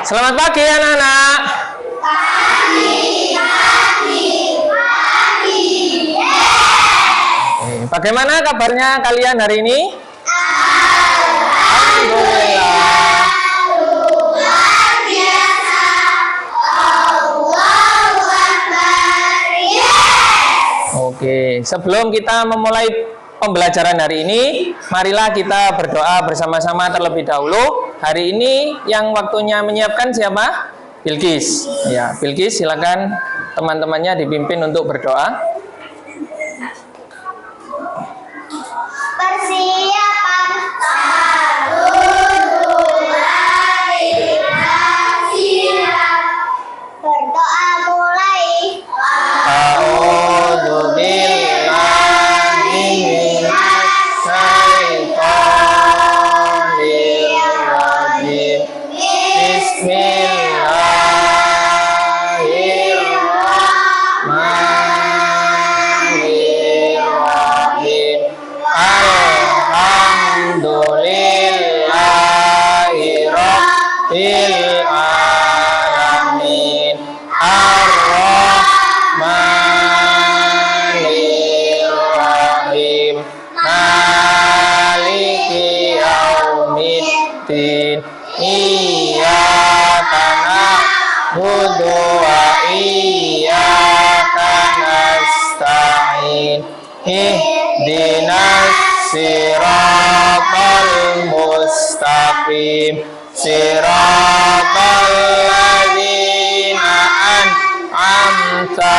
Selamat pagi anak-anak. Bagaimana kabarnya kalian hari ini? Alhamdulillah. Oke, sebelum kita memulai pembelajaran hari ini, marilah kita berdoa bersama-sama terlebih dahulu. Hari ini yang waktunya menyiapkan siapa? Bilqis. Ya, Bilqis, silakan teman-temannya dipimpin untuk berdoa. Persiapan berdoa mulai. A'udzu billahi minasy syaithanir rajim. Bismillahirrahmanirrahim. Alhamdulillahi rabbil alamin. Ar-Rahmanir-Rahim. Maliki yaumiddin. Iyyaka na'budu wa iyyaka nasta'in. Ihdinas siratal mustaqim. Siratal ladzina an'amta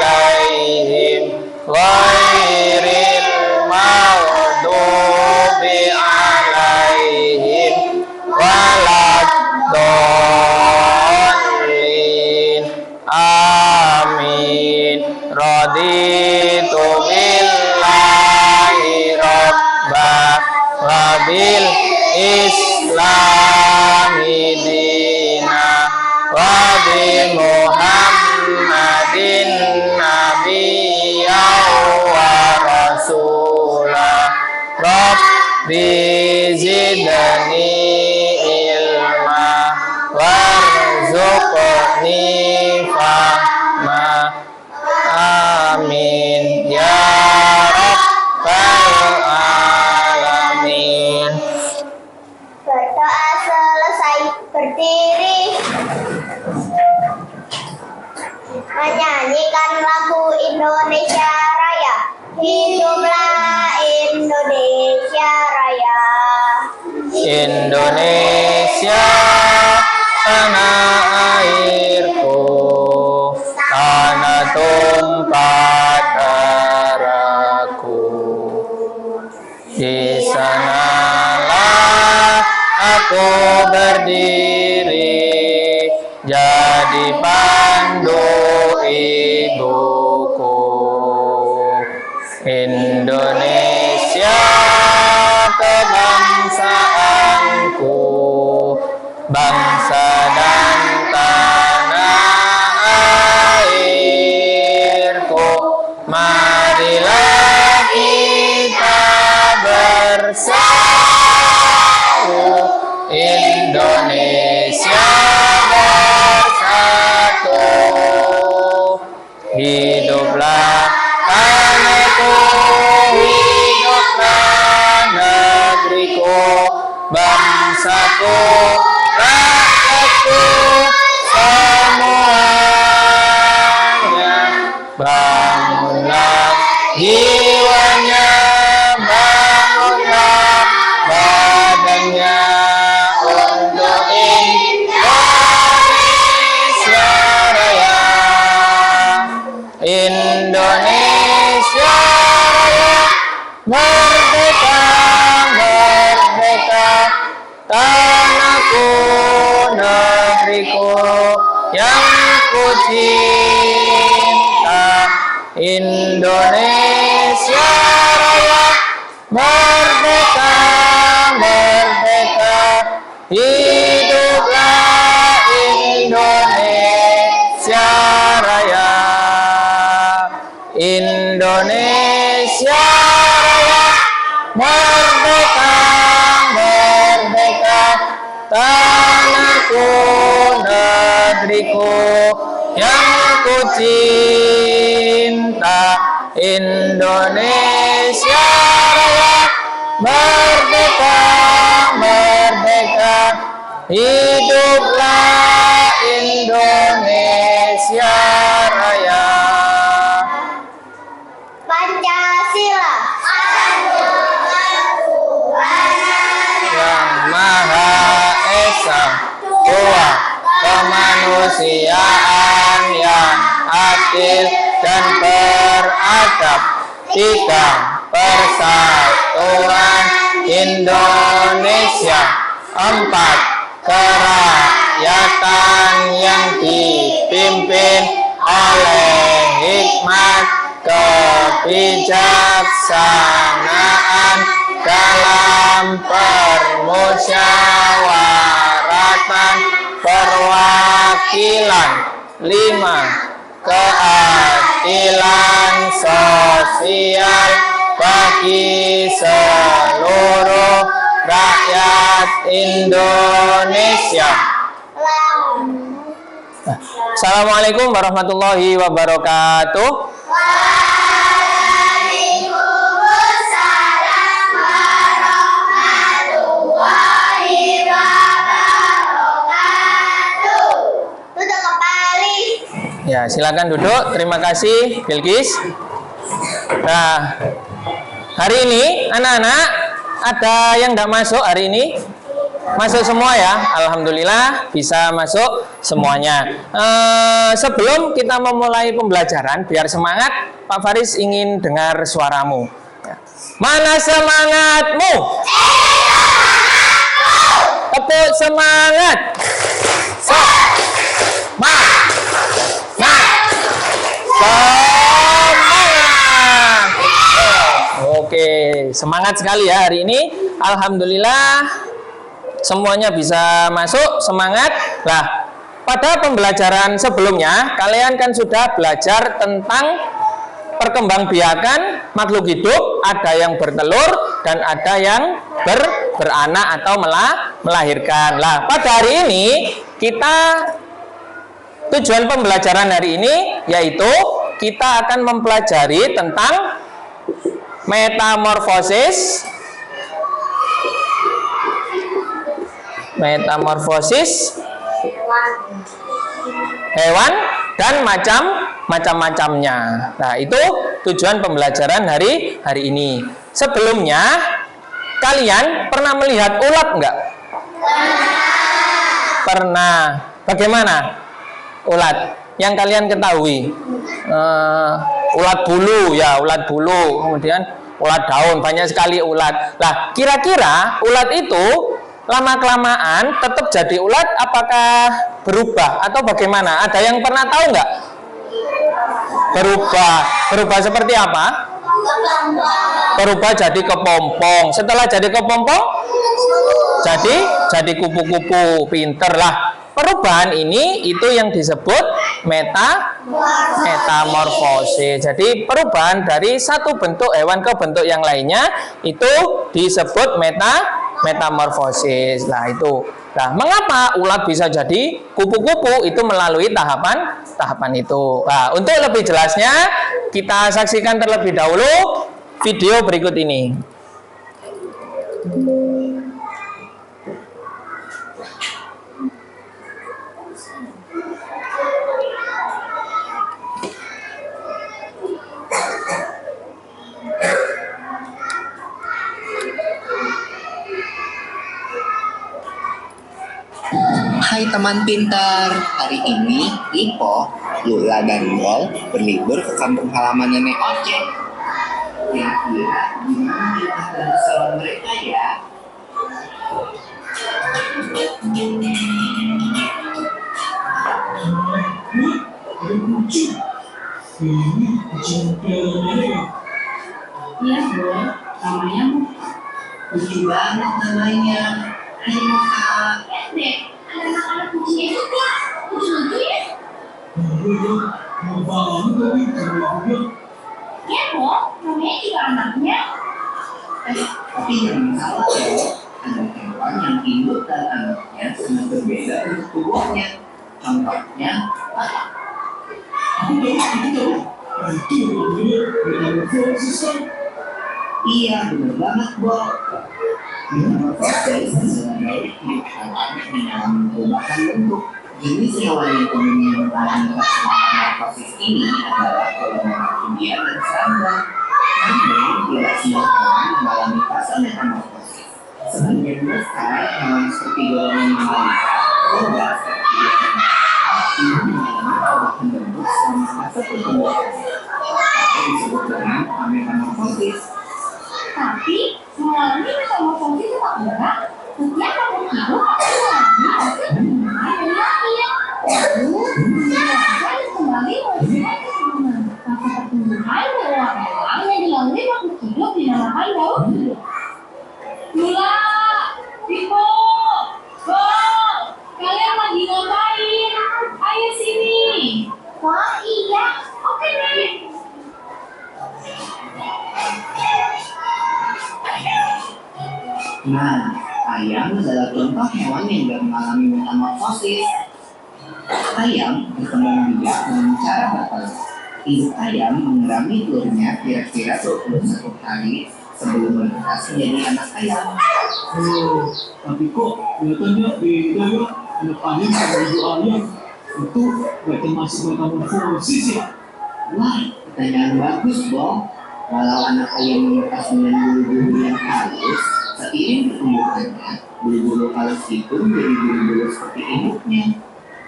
'alaihim ghairil maghdubi 'alaihim waladdallin. Amin. Raditu billahi rabba wa bil islami dina wa bi Muhammadin nabiyya wa rasula. Rabbi zidni ilma warzuqni fahma. Amin ya rabbal alamin. Berdoa selesai, berdiri. Menyanyikan lagu Indonesia Raya. Hiduplah Indonesia Raya. Indonesia tanah airku, tanah tumpah darahku. Di sanalah aku berdiri, jadi pandu ibuku. Indonesia kebangsaanku, bangsa dan tanah airku. Marilah kita bersatu, Indonesia bersatu. Hiduplah tanahku, hiduplah negeriku, bangsaku, rakyatku, semuanya. Bangunlah jiwanya, bangunlah badannya untuk Indonesia Raya. Indonesia Raya, merdeka, merdeka, tanahku, negeriku yang ku cinta. Indonesia Raya, merdeka, merdeka, hiduplah Indonesia Raya. Indonesia Indonesia Raya. Merdeka, merdeka, tanahku, negeriku yang ku cinta. Indonesia Raya, merdeka, merdeka, hiduplah Indonesia Raya. Pancasila. Yang Maha Esa, Tuhan kemanusiaan yang adil dan beradab. 3. Persatuan Indonesia. 4. Kerakyatan yang dipimpin oleh hikmat kebijaksanaan dalam permusyawaratan perwakilan. 5. Keadilan sosial bagi seluruh rakyat Indonesia. Assalamualaikum warahmatullahi wabarakatuh. Waalaikumsalam warahmatullahi wabarakatuh. Duduk kembali. Ya, silakan duduk. Terima kasih, Bilqis. Nah, hari ini anak-anak ada yang nggak masuk hari ini? Masuk semua ya, alhamdulillah bisa masuk semuanya. Sebelum kita memulai pembelajaran, biar semangat, Pak Faris ingin dengar suaramu. Ya. Mana semangatmu? Tepuk semangat. Semangat. Oke, semangat sekali ya hari ini. Alhamdulillah semuanya bisa masuk, semangat. Lah, pada pembelajaran sebelumnya kalian kan sudah belajar tentang perkembangbiakan makhluk hidup, ada yang bertelur dan ada yang beranak atau melahirkan. Lah, pada hari ini kita tujuan pembelajaran hari ini yaitu kita akan mempelajari tentang metamorfosis hewan dan macam-macamnya. Nah, itu tujuan pembelajaran hari ini. Sebelumnya kalian pernah melihat ulat enggak? Pernah. Bagaimana ulat yang kalian ketahui? Ulat bulu ya, ulat bulu. Kemudian ulat daun, banyak sekali ulat. Lah, kira-kira ulat itu lama-kelamaan tetap jadi ulat apakah berubah atau bagaimana? Ada yang pernah tahu nggak? Berubah seperti apa? Berubah jadi kepompong. Setelah jadi kepompong, jadi kupu-kupu. Pinter lah. Perubahan ini itu yang disebut metamorfosis. Jadi perubahan dari satu bentuk hewan ke bentuk yang lainnya itu disebut metamorfosis. Nah, itu. Nah, mengapa ulat bisa jadi kupu-kupu? Itu melalui tahapan itu. Nah, untuk lebih jelasnya kita saksikan terlebih dahulu video berikut ini. Hai teman pintar, hari ini Ipo, Lula, dan Wol berlibur ke kampung halaman nenek ojek. Kira-kira gimana kita bersama mereka ya? Iya, Bu. Namanya Lucu banget namanya. Hai Moka. Dek. Ada makanan kucingnya juga. Lucu-lucu ya. Iya dong, namanya juga anaknya. Tapi jangan salah ya, ada hewan yang induk dan anaknya sangat berbeda bentuk tubuhnya. Contohnya, iya benar banget, Bo. Metamorfosis adalah dari hidup hewan yang mengalami perubahan bentuk. Jenis hewan yang umumnya mengalami fase metamorfosis ini adalah Colombia dan serangga. Namun, tidak semua hewan mengalami fase metamorfosis. Sebagian besar hewan seperti golongan mammalia, logba seperti ini mengalami perubahan bentuk selama fase pertumbuhan. Atau disebut dengan metamorfosis. Tapi mengalami metamorfosis tetap berat. Setiap makhluk hidup mengalami fase pertumbuhan dari lahir. Lalu dewasa dan kembali menghasilkan keturunan. Fase pertumbuhan berulang ulang yang dilalui makhluk hidup dinamakan daur hidup. Mula, Pipo, Bo, kalian lagi ngapain? Ayo sini. Wah, iya. Oke deh. Nah, ayam adalah contoh hewan yang tidak mengalami metamorfosis. Ayam berkembang biak dengan cara bertelur. Induk ayam mengerami telurnya kira-kira 21 hari sebelum menetas menjadi anak ayam. Oh, tapi kok kelihatannya beda ya anak ayam sama ibu ayam itu gak termasuk metamorfosis ya? Wah, pertanyaan bagus, Bo. Walau anak ayam menetas dengan bulu-bulu yang halus, seiring pertumbuhannya, bulu-bulu halus itu menjadi bulu-bulu seperti induknya.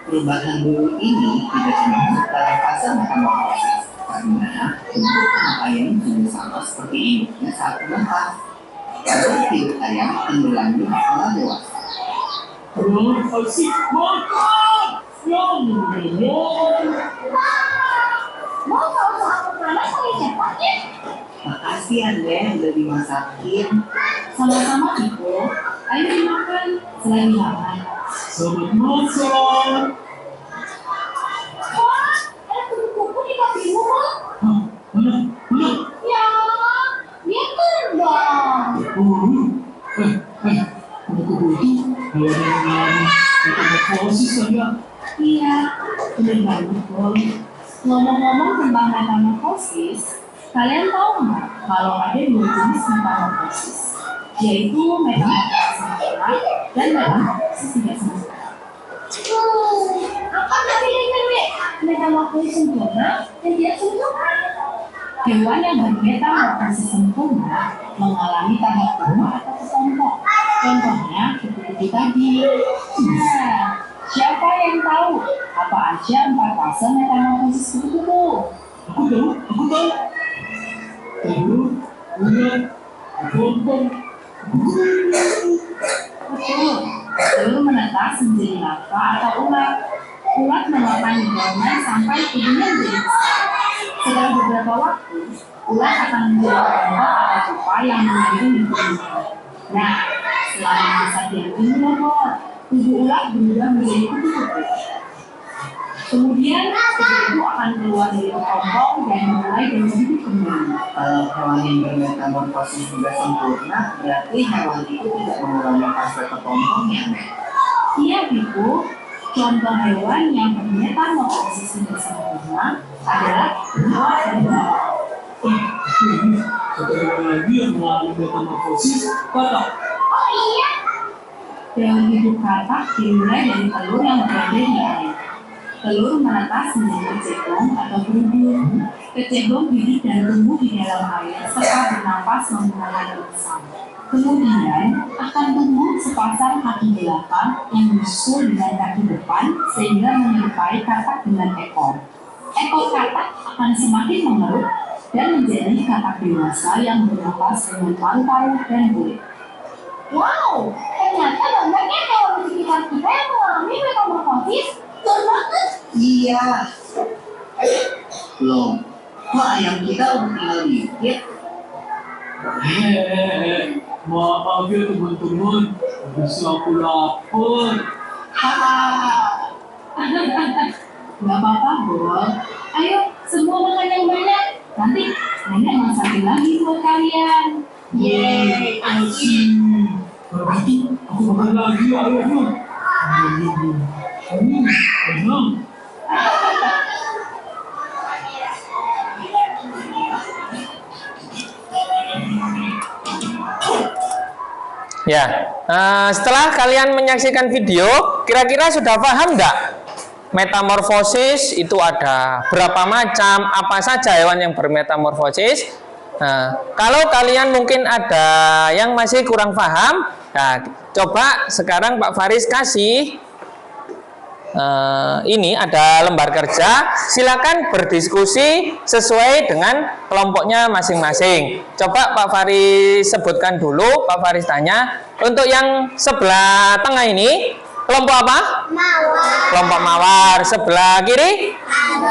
Perubahan bulu ini tidak termasuk dalam fase metamorfosis karena bentuk anak ayam juga sama seperti induknya saat menetas. Proses hidup ayam akan berlanjut setelah dewasa. Asik makan! Yum! Mau tahu soal pertama paling cepat ya? Makasih Ande udah dimasakin. Sama-sama Ibu. Ayo dimakan selain makan. Selamat makan! Wah, ada kupu-kupu di kakimu kok. Hah? Mana? Mana? Ya, dia terbang. Kupu-kupu itu hewan yang mengalami metamorfosis kan ya? Iya, benar banget Bol. Ngomong-ngomong tentang metamorfosis, kalian tahu nggak kalau ada dua jenis metamorfosis, yaitu metamorfosis sempurna dan metamorfosis tidak sempurna. Apa tadi dengar metamorfosis sempurna dan tidak sempurna? Hewan yang bermetamorfosis sempurna mengalami tahap tumbuh atau kepompong. Contohnya kupu-kupu tadi. Nah, siapa yang tahu apa aja 4 fase metamorfosis kupu-kupu? Aku tahu. Telur, ulat, kepompong. Betul. Telur menetas menjadi larva atau ulat. Ulat memakan dedaunan sampai tubuhnya menjadi besar. Setelah beberapa waktu, ulat akan menjadi kelompok atau pupa yang mengandung nutrisi. Nah, selama masa diam robot, tubuh ulat berubah menjadi kupu-kupu. Kemudian, kupu itu akan keluar dari kepompong dan mulai berhidup kembali. Kalau hewan yang bermetamorfosis sudah sempurna, berarti hewan itu tidak mengulangi fase kepompongnya, Nek. Iya, Biku. Contoh hewan yang bermetamorfosis tidak sempurna adalah hewan harimau. Satu hewan lagi yang mengalami metamorfosis, katak. Oh iya? Hewan hidup katak dimulai dari telur yang berada di air. Telur menetas menjadi kecebong atau berubur. Kecebong hidup dan tumbuh di dalam air serta bernapas menggunakan lesan. Kemudian akan tumbuh sepasang kaki belakang yang menyusul dengan kaki depan sehingga menyerupai katak dengan ekor. Ekor katak akan semakin mengerut dan menjadi katak dewasa yang bernapas dengan paru-paru dan kulit. Wow, ternyata banyaknya hewan di sekitar kita yang mengalami metamorfosis. Betul banget. Iya. Loh, kok ayam kita udah tinggal dikit? Maaf ya teman-teman, bisa aku lapar. Gak apa-apa, Bol. Ayo, semua makan yang banyak. Nanti Nenek masakin lagi buat kalian. Yeay, asik. Kalau gitu, aku makan lagi ya ayahnya. Enak. Ya, setelah kalian menyaksikan video, kira-kira sudah paham nggak? Metamorfosis itu ada berapa macam, apa saja hewan yang bermetamorfosis? Nah, kalau kalian mungkin ada yang masih kurang paham, nah, coba sekarang Pak Faris kasih ini ada lembar kerja, silakan berdiskusi sesuai dengan kelompoknya masing-masing. Coba Pak Faris sebutkan dulu, Pak Faris tanya, untuk yang sebelah tengah ini kelompok apa? Mawar. Kelompok mawar. Sebelah kiri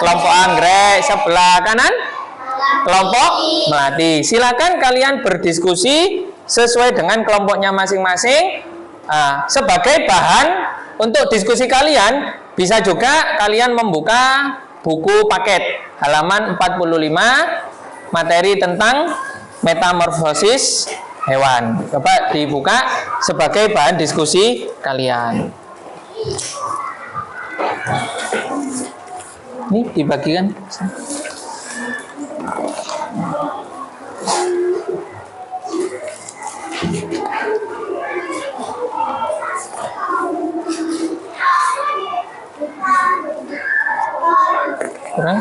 kelompok anggrek, sebelah kanan kelompok melati. Silakan kalian berdiskusi sesuai dengan kelompoknya masing-masing. Sebagai bahan untuk diskusi kalian, bisa juga kalian membuka buku paket halaman 45 materi tentang metamorfosis hewan. Coba dibuka sebagai bahan diskusi kalian. Ini dibagikan. Kurang?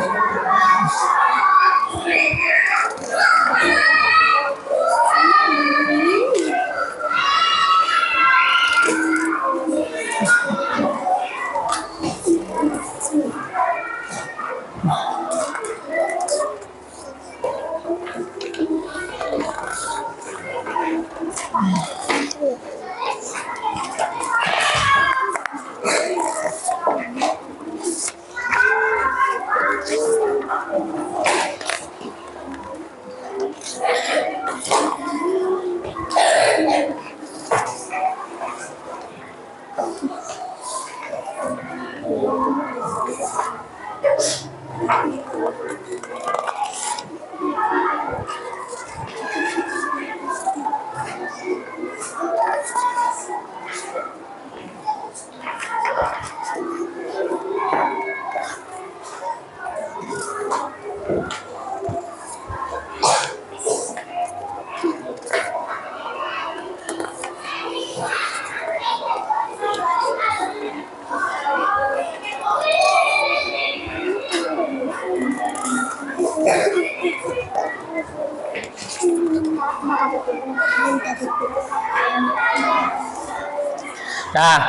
Nah,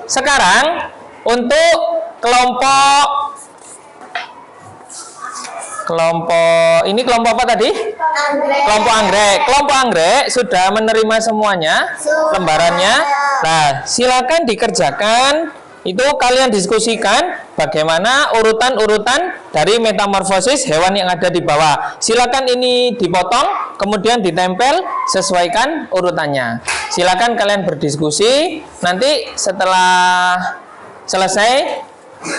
sekarang untuk kelompok ini kelompok apa tadi? Anggrek. Kelompok anggrek. Kelompok anggrek sudah menerima semuanya lembarannya. Nah, silakan dikerjakan. Itu kalian diskusikan bagaimana urutan-urutan dari metamorfosis hewan yang ada di bawah. Silakan ini dipotong, kemudian ditempel, sesuaikan urutannya. Silakan kalian berdiskusi. Nanti setelah selesai,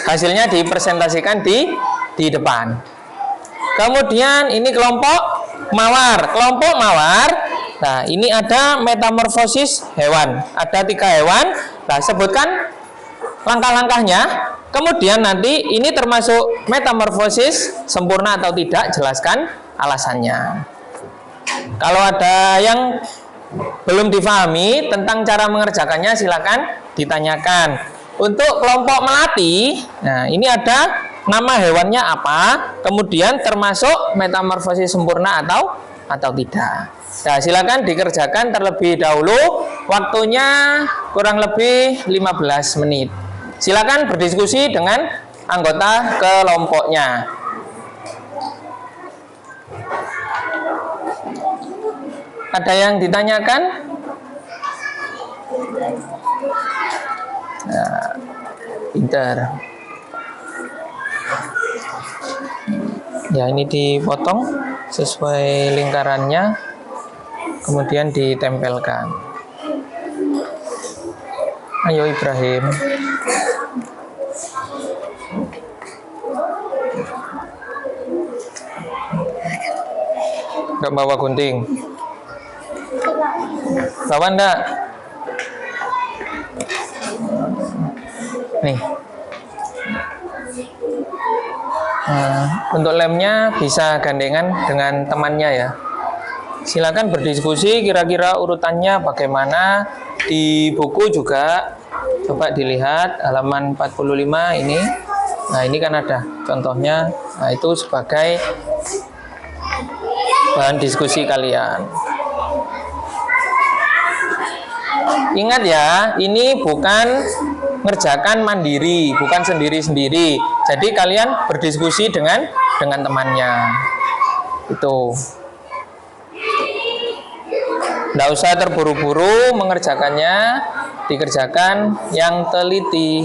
hasilnya dipresentasikan di depan. Kemudian ini kelompok mawar. Kelompok mawar, nah ini ada metamorfosis hewan. Ada 3 hewan. Nah, sebutkan langkah-langkahnya. Kemudian nanti ini termasuk metamorfosis sempurna atau tidak, jelaskan alasannya. Kalau ada yang belum difahami tentang cara mengerjakannya, silakan ditanyakan. Untuk kelompok melati, nah ini ada nama hewannya apa, kemudian termasuk metamorfosis sempurna atau tidak. Nah, silakan dikerjakan terlebih dahulu. Waktunya kurang lebih 15 menit. Silakan berdiskusi dengan anggota kelompoknya. Ada yang ditanyakan? Nah, pintar. Ya, ini dipotong sesuai lingkarannya, kemudian ditempelkan. Ayo Ibrahim. Nggak bawa gunting. Bawa enggak? Nih. Untuk lemnya bisa gandengan dengan temannya ya. Silakan berdiskusi kira-kira urutannya bagaimana. Di buku juga coba dilihat halaman 45 ini. Nah, ini kan ada contohnya. Nah, itu sebagai bahan diskusi kalian. Ingat ya, ini bukan ngerjakan mandiri, bukan sendiri-sendiri. Jadi kalian berdiskusi dengan temannya. Itu. Nggak usah terburu-buru mengerjakannya, dikerjakan yang teliti.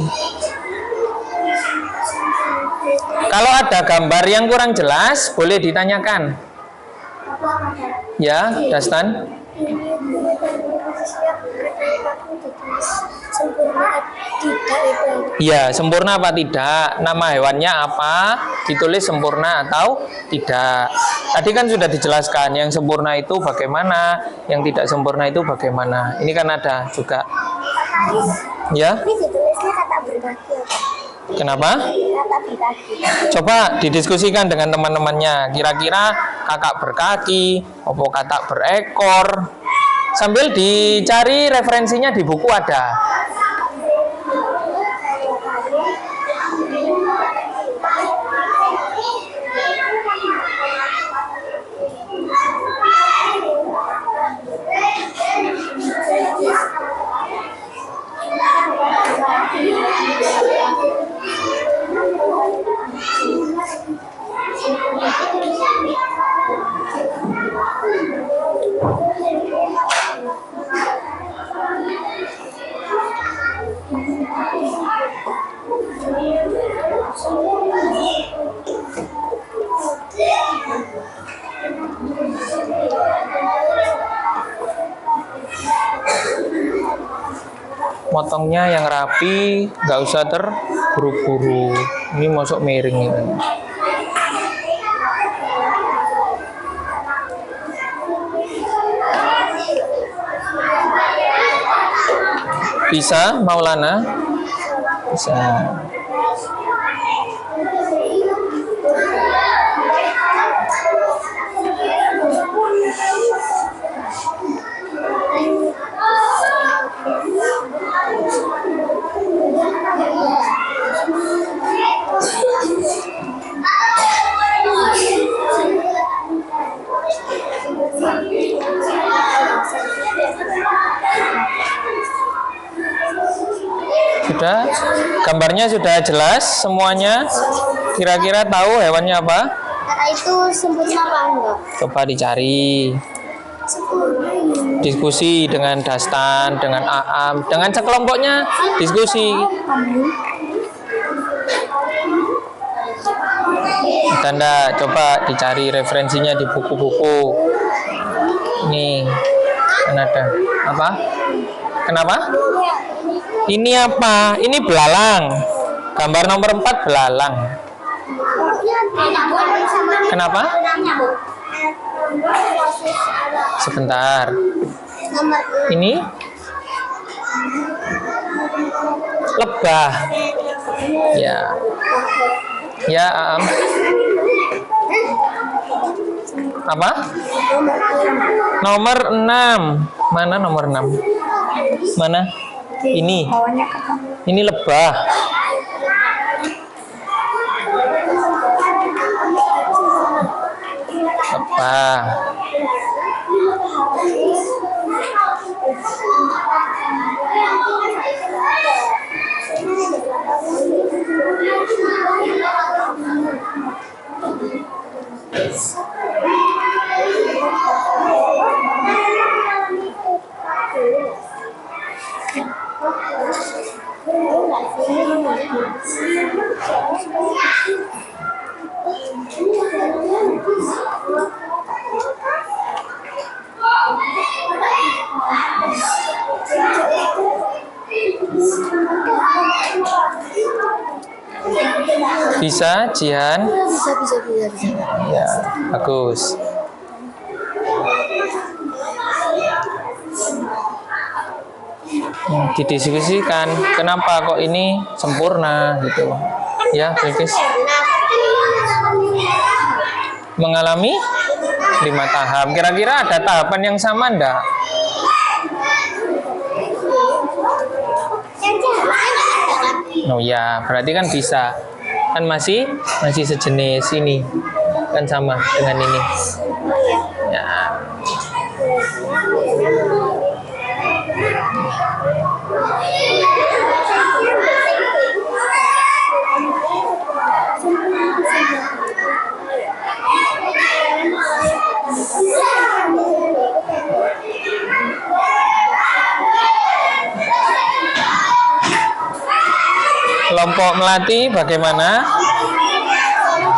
Kalau ada gambar yang kurang jelas, boleh ditanyakan. Ya, Dastan? Ya, sempurna apa tidak? Nama hewannya apa? Ditulis sempurna atau tidak? Tadi kan sudah dijelaskan, yang sempurna itu bagaimana, yang tidak sempurna itu bagaimana. Ini kan ada juga. Ya? Ini ditulisnya kata berkaki. Kenapa? Kata berkaki. Coba didiskusikan dengan teman-temannya. Kira-kira kakak berkaki, opo katak berekor. Sambil dicari referensinya di buku ada. Motongnya yang rapi, nggak usah terburu-buru. Ini masuk miring ini. Bisa, Maulana? Bisa. Sudah, gambarnya sudah jelas semuanya. Kira-kira tahu hewannya apa? Kata itu sempurna apa enggak? Coba dicari. Sempurna. Diskusi dengan Dastan, dengan Aam, dengan sekelompoknya diskusi. Tanda, coba dicari referensinya di buku-buku. Nih, kan ada. Apa? Kenapa? Ini apa? Ini belalang. Gambar nomor 4 belalang. Kenapa? Sebentar. Ini lebah. Ya. Ya, Am. Apa? Nomor 6. Mana nomor 6? Mana? Ini. Ini lebah. Lebah. Bisa, Jihan? Bisa. Ya, bagus. didiskusikan kenapa kok ini sempurna gitu ya Bilkis. Mengalami 5 tahap. Kira-kira ada tahapan yang sama enggak? Oh ya, berarti kan bisa. Kan masih sejenis ini. Kan sama dengan ini. Ya. Kelompok melati bagaimana?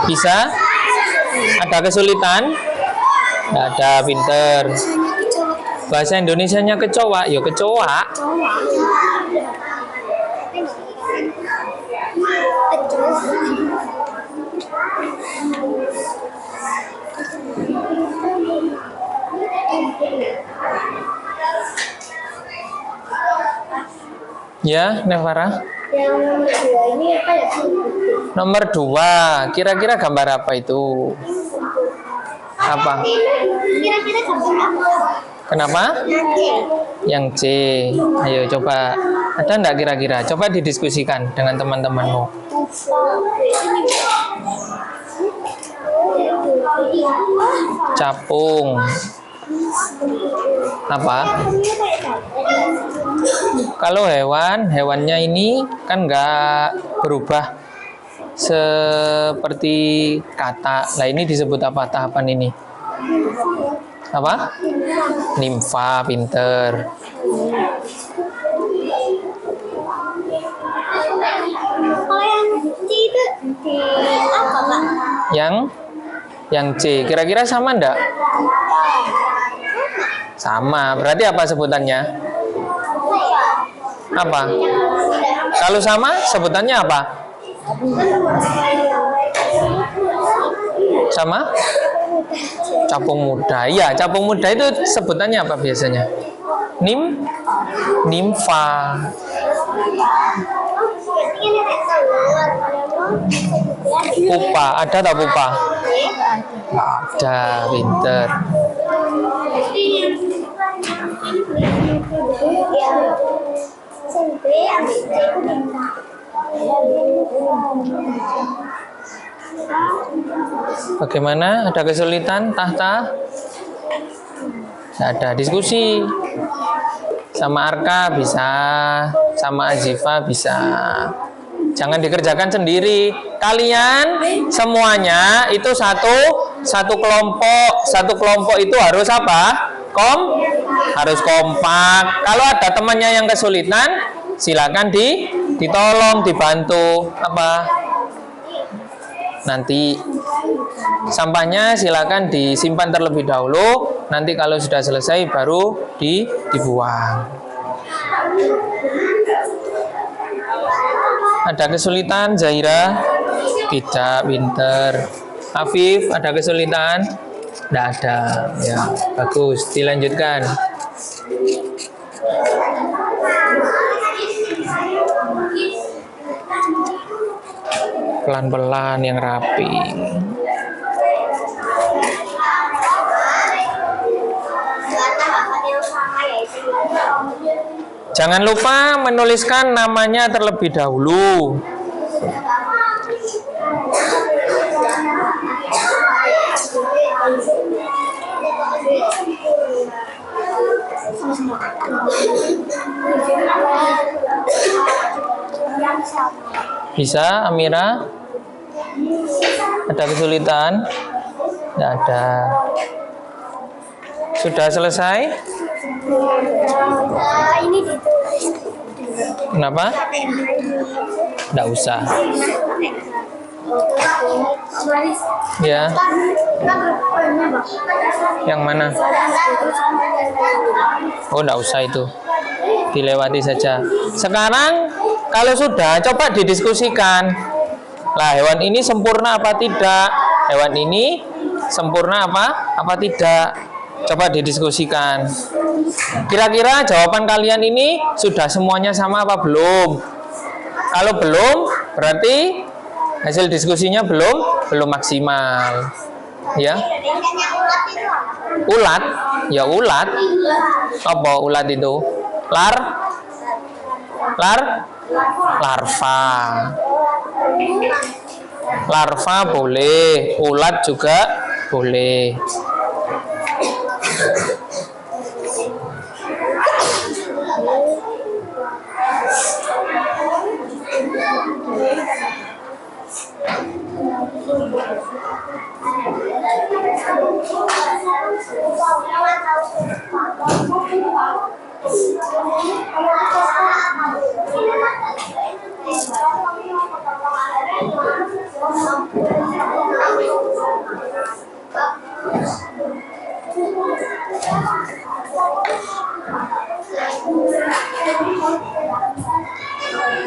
Bisa? Ada kesulitan? Nggak ada, pinter. Bahasa Indonesianya kecoa, ya kecoa. Ya, Nevara. Yang nomor 2 ini apa ya? Nomor 2, kira-kira gambar apa itu? Apa? Kira-kira gambar apa? Kenapa? Yang C. Ayo coba. Ada enggak kira-kira? Coba didiskusikan dengan teman-temanmu. Capung. Apa? Kalau hewannya ini kan enggak berubah seperti kata. Lah ini disebut apa tahapan ini? Apa? Nimfa, pinter. Kalau yang C itu apa, Pak? Yang C, kira-kira sama enggak? Sama, berarti apa sebutannya? Apa? Kalau sama, sebutannya apa? Sama? Capung muda. Iya, capung muda itu sebutannya apa biasanya? Nimfa. Pupa, ada tak pupa? Ada, pinter. Bagaimana? Ada kesulitan tahta? Tidak ada. Diskusi sama Arka bisa, sama Azifa bisa. Jangan dikerjakan sendiri. Kalian semuanya itu satu kelompok. Satu kelompok itu harus apa? Harus kompak. Kalau ada temannya yang kesulitan, silakan ditolong, dibantu. Apa? Nanti sampahnya silakan disimpan terlebih dahulu. Nanti kalau sudah selesai baru dibuang. Ada kesulitan, Zaira? Tidak, pinter. Afif, ada kesulitan? Tidak ada. Ya, bagus. Dilanjutkan. Pelan-pelan yang rapi. Jangan lupa menuliskan namanya terlebih dahulu. Bisa, Amira? Ada kesulitan? Tidak ada. Sudah selesai? Ini ditulis. Kenapa? Tidak usah. Ya. Yang mana? Oh, tidak usah itu. Dilewati saja. Sekarang kalau sudah, coba didiskusikan. Lah, hewan ini sempurna apa tidak? Hewan ini sempurna apa tidak? Coba didiskusikan. Kira-kira jawaban kalian ini sudah semuanya sama apa belum? Kalau belum, berarti hasil diskusinya belum maksimal. Ya. Ulat, ya ulat. Apa ulat itu? Larva. Larva boleh, ulat juga boleh.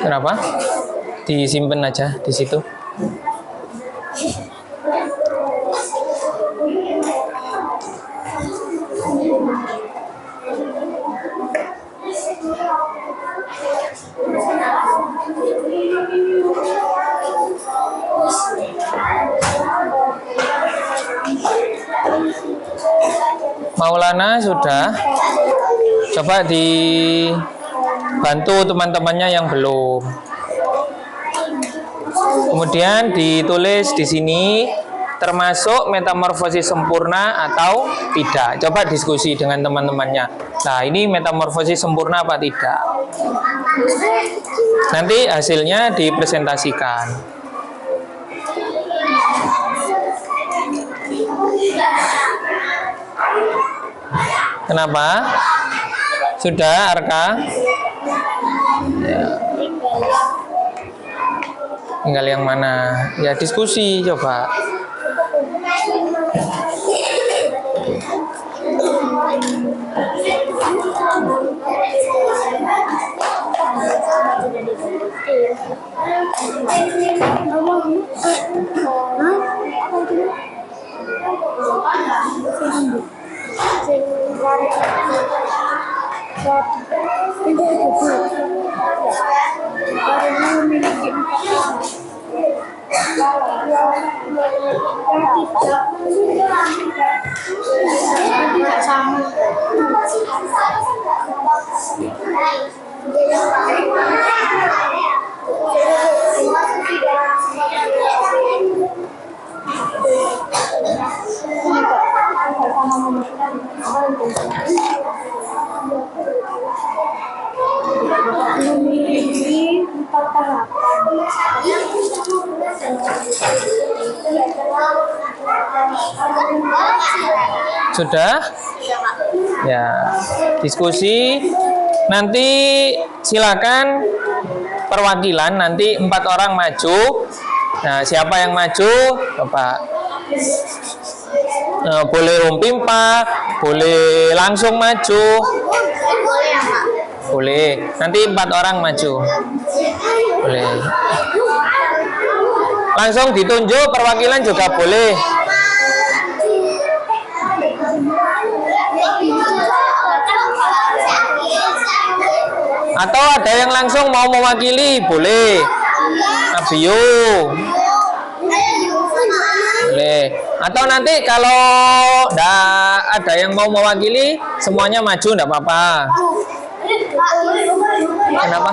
Kenapa? Disimpan aja di situ. Maulana sudah. Coba dibantu teman-temannya yang belum. Kemudian ditulis di sini termasuk metamorfosis sempurna atau tidak. Coba diskusi dengan teman-temannya. Nah, ini metamorfosis sempurna apa tidak? Nanti hasilnya dipresentasikan. Kenapa? Sudah, Arka? Ya. Tinggal yang mana? Ya, diskusi coba. Tidak sama. Memiliki 4 tahapan. Sudah? Ya, diskusi. Nanti silakan perwakilan, nanti 4 orang maju. Nah, siapa yang maju? Coba. Boleh umpimpa, boleh langsung maju. Boleh. Nanti 4 orang maju. Boleh. Langsung ditunjuk perwakilan juga boleh. Atau ada yang langsung mau mewakili, boleh. Abio. Boleh. Atau nanti kalau ada yang mau mewakili, semuanya maju, enggak apa-apa. Kenapa?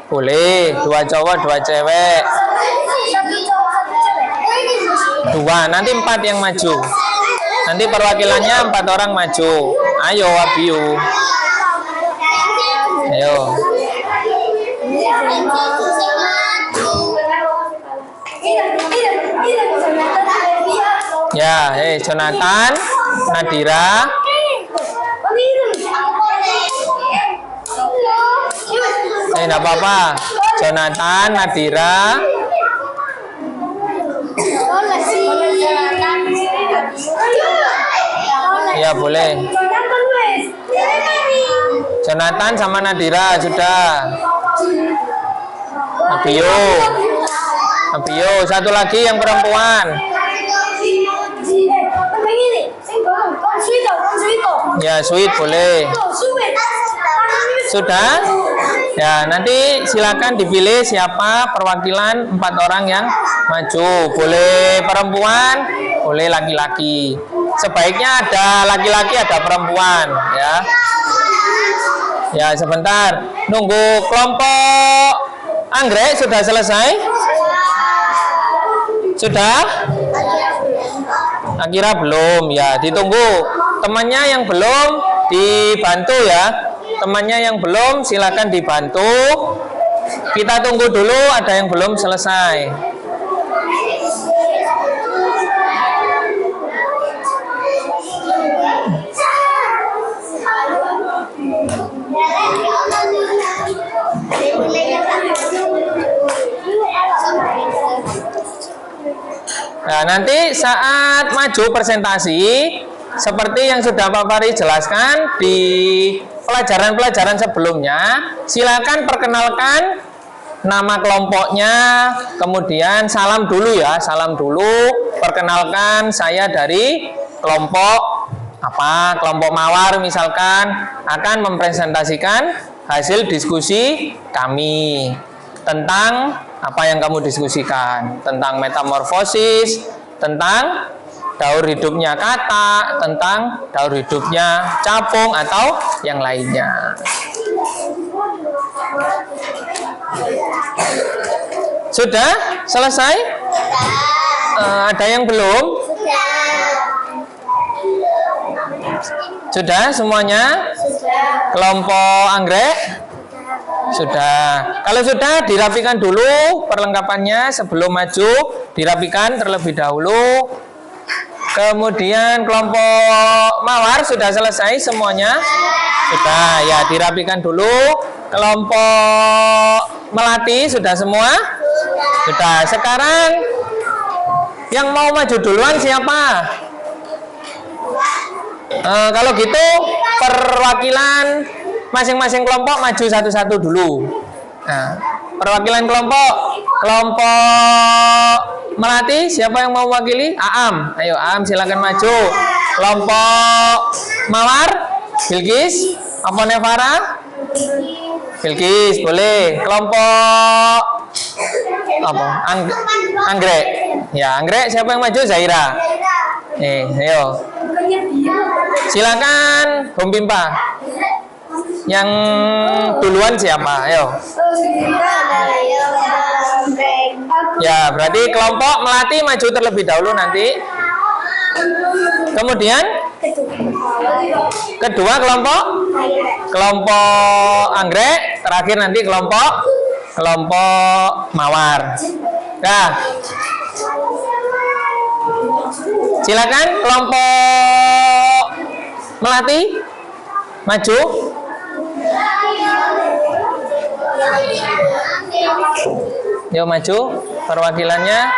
Boleh, 2 cowok, 2 cewek. 2, nanti 4 yang maju. Nanti perwakilannya 4 orang maju. Ayo, Abiu. Ayo. Ya, Jonathan, Nadira. Enggak apa-apa. Jonathan, Nadira. Ya, boleh. Jonathan sama Nadira sudah. Abio. Abio, satu lagi yang perempuan. Ya, Ya, sweet boleh. Sudah? Ya, nanti silakan dipilih siapa perwakilan 4 orang yang maju. Boleh perempuan, boleh laki-laki. Sebaiknya ada laki-laki, ada perempuan, ya. Ya, sebentar. Nunggu kelompok anggrek sudah selesai? Sudah? Akira belum, ya. Ditunggu. Temannya yang belum dibantu ya. Temannya yang belum silakan dibantu. Kita tunggu dulu, ada yang belum selesai. Nah, nanti saat maju presentasi, seperti yang sudah Pak Fari jelaskan di pelajaran-pelajaran sebelumnya, silakan perkenalkan nama kelompoknya, kemudian salam dulu ya, salam dulu, perkenalkan saya dari kelompok apa, kelompok Mawar misalkan, akan mempresentasikan hasil diskusi kami tentang apa yang kamu diskusikan, tentang metamorfosis, tentang daur hidupnya kata, tentang daur hidupnya capung atau yang lainnya. Sudah selesai? Ada yang belum? Sudah semuanya? Kelompok anggrek? Sudah. Kalau sudah, dirapikan dulu perlengkapannya sebelum maju, dirapikan terlebih dahulu. Kemudian kelompok Mawar sudah selesai semuanya? Sudah, ya dirapikan dulu. Kelompok Melati sudah semua? Sudah. Sekarang yang mau maju duluan siapa? Kalau gitu perwakilan masing-masing kelompok maju satu-satu dulu. Nah, perwakilan kelompok Melati, siapa yang mau mewakili? Aam, ayo Aam silakan maju. Kelompok Mawar, Bilkis, apa Nevara? Bilkis, boleh. Kelompok apa? Anggrek. Ya, Anggrek siapa yang maju? Zaira. Ayo. Silakan Bung Pimpa. Yang duluan siapa? Ayo. Ya, berarti kelompok Melati maju terlebih dahulu nanti. Kemudian kedua kelompok Anggrek, terakhir nanti kelompok Mawar. Nah, silakan kelompok Melati maju. Yuk maju perwakilannya.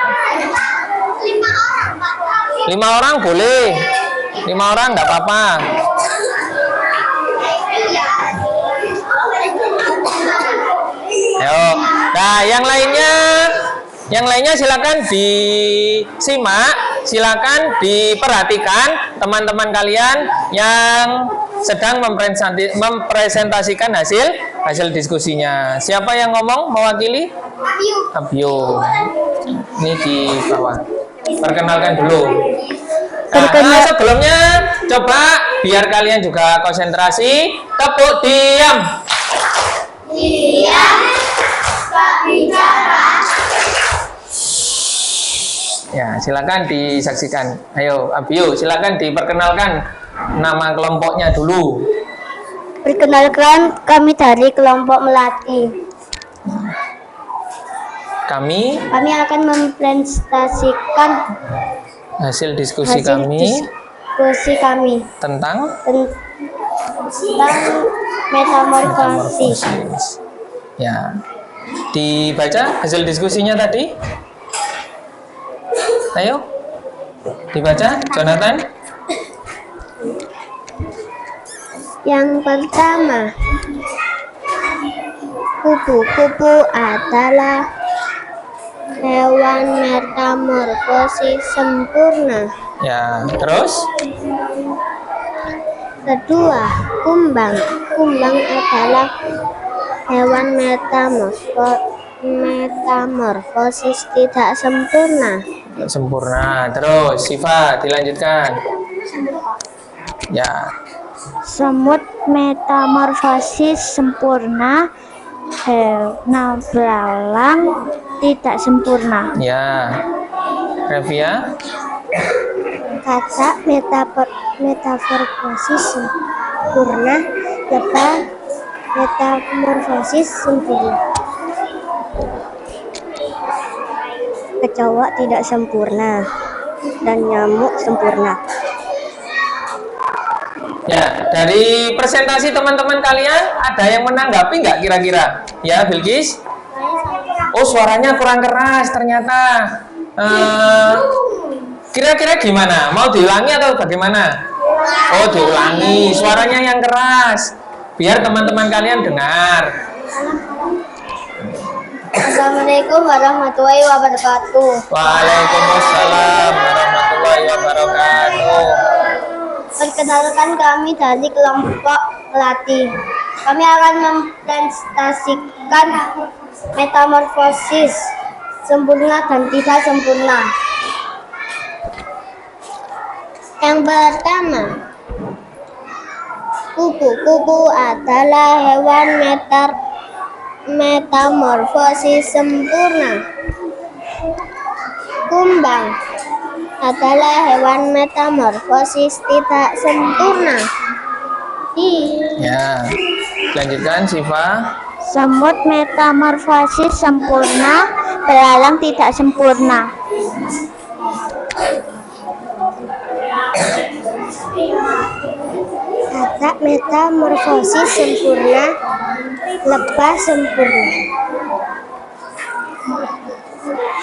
5 orang boleh. 5 orang enggak apa-apa. Ayo. Nah, yang lainnya silakan disimak, silakan diperhatikan teman-teman kalian yang sedang mempresentasikan hasil diskusinya. Siapa yang ngomong mewakili? Abio. Ini di bawah. Perkenalkan dulu. Nah, sebelumnya coba biar kalian juga konsentrasi, tepuk diam. Diam, Pak bicara. Ya, silakan disaksikan. Ayo, Abio, silakan diperkenalkan nama kelompoknya dulu. Perkenalkan, kami dari kelompok Melati. Kami akan mempresentasikan hasil diskusi kami tentang metamorfosis. Ya, dibaca hasil diskusinya tadi. Ayo, dibaca, Jonathan. Yang pertama, kupu-kupu adalah hewan metamorfosis sempurna. Ya, terus Kedua, kumbang. Kumbang adalah hewan metamorfosis tidak sempurna. Tidak sempurna. Terus, Siva, dilanjutkan. Ya, Semut metamorfosis sempurna, hewan belalang tidak sempurna. ya. Revia, Katak metamorfosis sempurna, lebah metamorfosis sempurna. Kecoa tidak sempurna dan nyamuk sempurna. ya. Dari presentasi teman-teman kalian, ada yang menanggapi nggak kira-kira? Ya, Bilkis? Oh, suaranya kurang keras ternyata. Kira-kira gimana? Mau diulangi atau bagaimana? Oh, diulangi. Suaranya yang keras. Biar teman-teman kalian dengar. Assalamualaikum warahmatullahi wabarakatuh. Waalaikumsalam warahmatullahi wabarakatuh. Perkenalkan, kami dari kelompok pelatih. Kami akan mempresentasikan metamorfosis sempurna dan tidak sempurna. Yang pertama, kupu-kupu adalah hewan metamorfosis sempurna. Kumbang adalah hewan metamorfosis tidak sempurna. Ya, lanjutkan Siva. Semut metamorfosis sempurna, belalang tidak sempurna. Katak metamorfosis sempurna, lebah sempurna.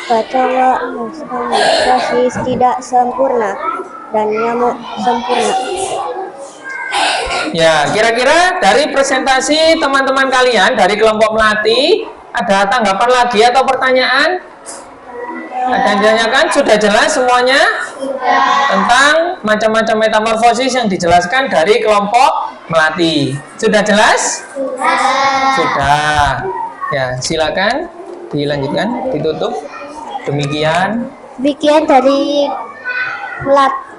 Kecoa metamorfosis tidak sempurna dan nyamuk sempurna. Ya, kira-kira dari presentasi teman-teman kalian dari kelompok melati, ada tanggapan lagi atau pertanyaan? Ada yang ditanyakan? Sudah jelas semuanya? Tentang macam-macam metamorfosis yang dijelaskan dari kelompok melati. Sudah jelas? Sudah. Ya, silakan dilanjutkan, ditutup. Demikian. Dari